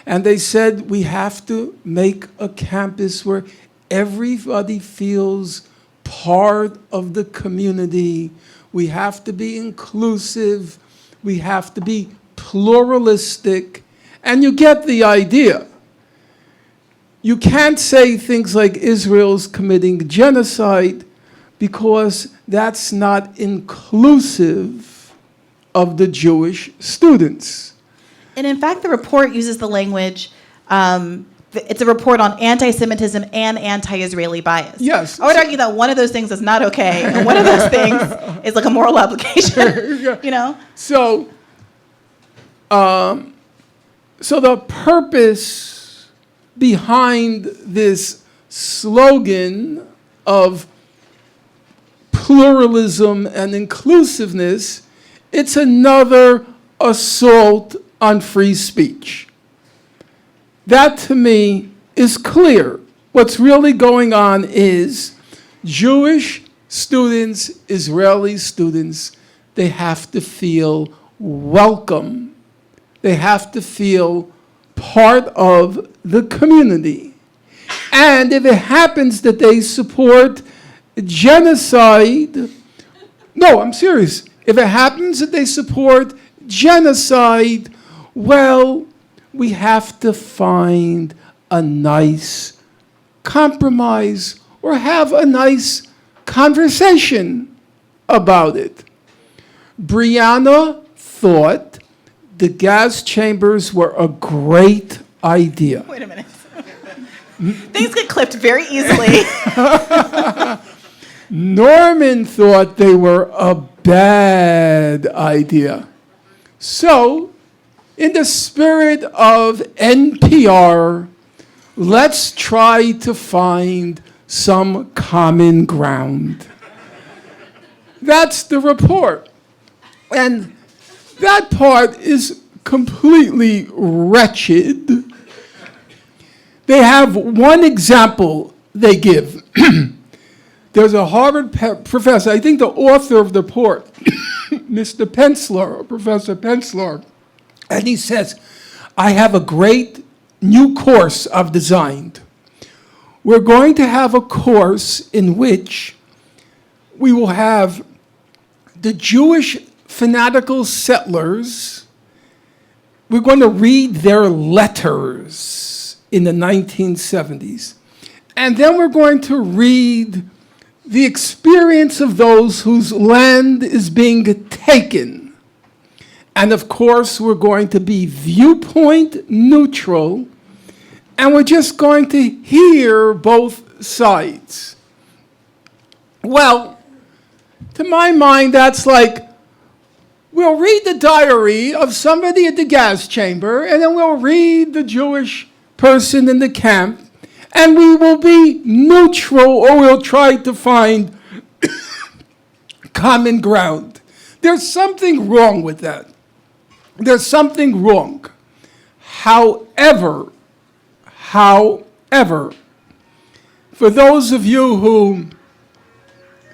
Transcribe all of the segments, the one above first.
And they said we have to make a campus where everybody feels part of the community. We have to be inclusive. We have to be pluralistic. And you get the idea. You can't say things like Israel's committing genocide because that's not inclusive of the Jewish students. And in fact, the report uses the language, it's a report on anti-Semitism and anti-Israeli bias. Yes. I would argue that one of those things is not okay, and one of those things is like a moral obligation, you know? So the purpose behind this slogan of pluralism and inclusiveness, it's another assault on free speech. That, to me, is clear. What's really going on is Jewish students, Israeli students, they have to feel welcome. They have to feel part of the community. And if it happens that they support genocide, no, I'm serious. If it happens that they support genocide, well, we have to find a nice compromise or have a nice conversation about it. Briahna thought the gas chambers were a great idea. Wait a minute. Things get clipped very easily. Norman thought they were a bad idea. So, in the spirit of NPR, let's try to find some common ground. That's the report. And that part is completely wretched. They have one example they give. There's a Harvard professor, I think the author of the report, Mr. Penslar, Professor Penslar, and he says, I have a great new course I've designed. We're going to have a course in which we will have the Jewish fanatical settlers, we're going to read their letters in the 1970s. And then we're going to read the experience of those whose land is being taken. And of course, we're going to be viewpoint neutral, and we're just going to hear both sides. Well, to my mind, that's like, we'll read the diary of somebody at the gas chamber, and then we'll read the Jewish person in the camp, and we will be neutral, or we'll try to find common ground. There's something wrong with that. There's something wrong. However, for those of you who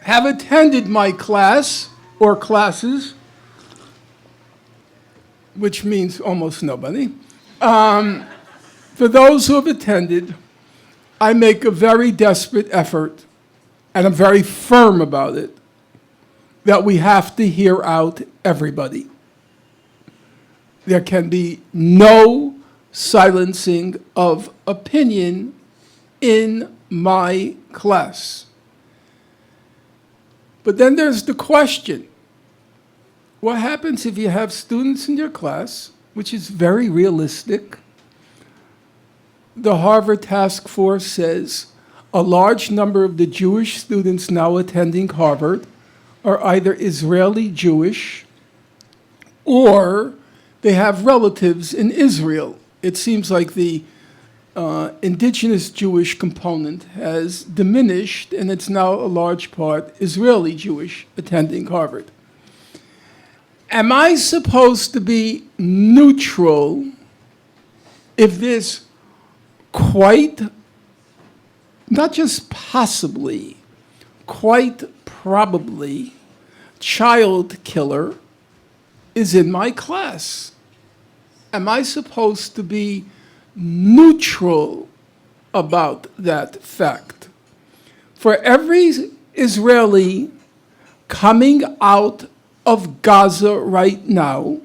have attended my class or classes, which means almost nobody, for those who have attended, I make a very desperate effort, and I'm very firm about it, that we have to hear out everybody. There can be no silencing of opinion in my class. But then there's the question, what happens if you have students in your class, which is very realistic? The Harvard Task Force says a large number of the Jewish students now attending Harvard are either Israeli Jewish or they have relatives in Israel. It seems like the indigenous Jewish component has diminished, and it's now a large part Israeli Jewish attending Harvard. Am I supposed to be neutral if this quite, not just possibly, quite probably, child killer is in my class? Am I supposed to be neutral about that fact. For every Israeli coming out of Gaza right now,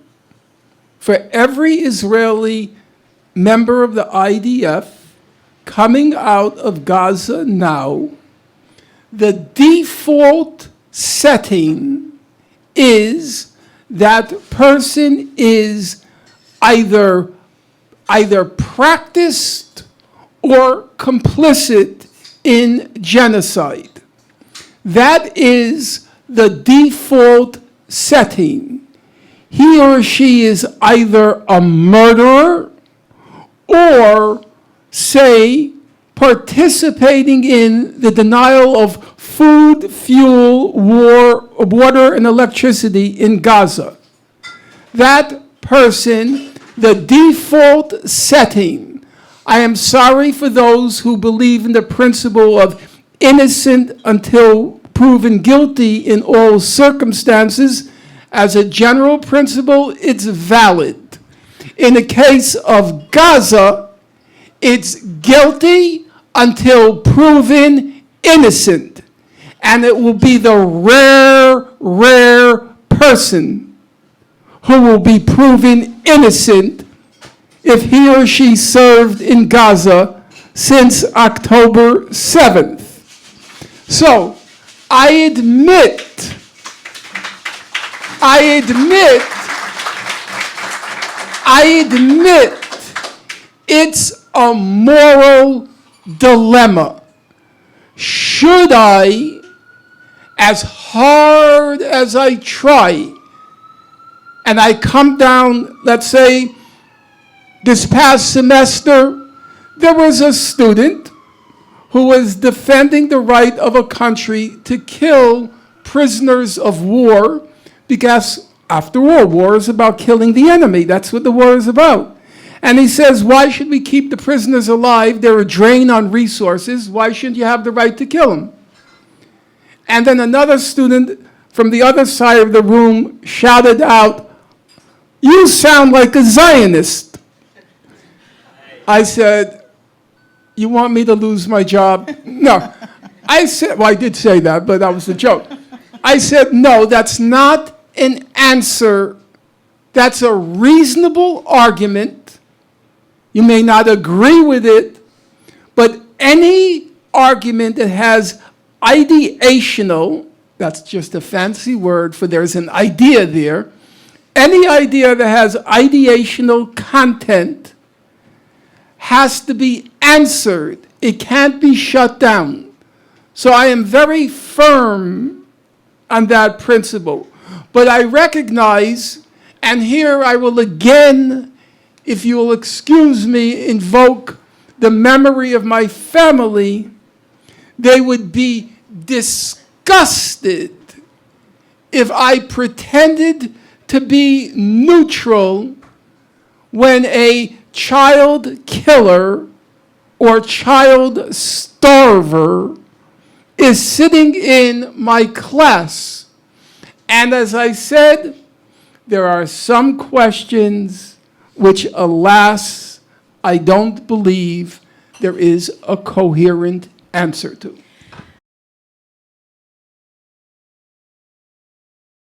for every Israeli member of the IDF coming out of Gaza now, the default setting is that person is either practiced or complicit in genocide. That is the default setting. He or she is either a murderer or, say, participating in the denial of food, fuel, water, and electricity in Gaza. That person, the default setting. I am sorry for those who believe in the principle of innocent until proven guilty in all circumstances. As a general principle, it's valid. In the case of Gaza, it's guilty until proven innocent. And it will be the rare person who will be proven innocent if he or she served in Gaza since October 7th. So, I admit, it's a moral dilemma. Should I, as hard as I try, and I come down, let's say, this past semester, there was a student who was defending the right of a country to kill prisoners of war, because after all, war is about killing the enemy. That's what the war is about. And he says, why should we keep the prisoners alive? They're a drain on resources. Why shouldn't you have the right to kill them? And then another student from the other side of the room shouted out, "You sound like a Zionist." I said, "You want me to lose my job?" No. I said, well, I did say that, but that was a joke. I said, no, that's not an answer. That's a reasonable argument. You may not agree with it, but any argument that has ideational, that's just a fancy word for there's an idea there, any idea that has ideational content has to be answered. It can't be shut down. So I am very firm on that principle. But I recognize, and here I will again, if you will excuse me, invoke the memory of my family. They would be disgusted if I pretended to be neutral when a child killer or child starver is sitting in my class. And as I said, there are some questions which, alas, I don't believe there is a coherent answer to.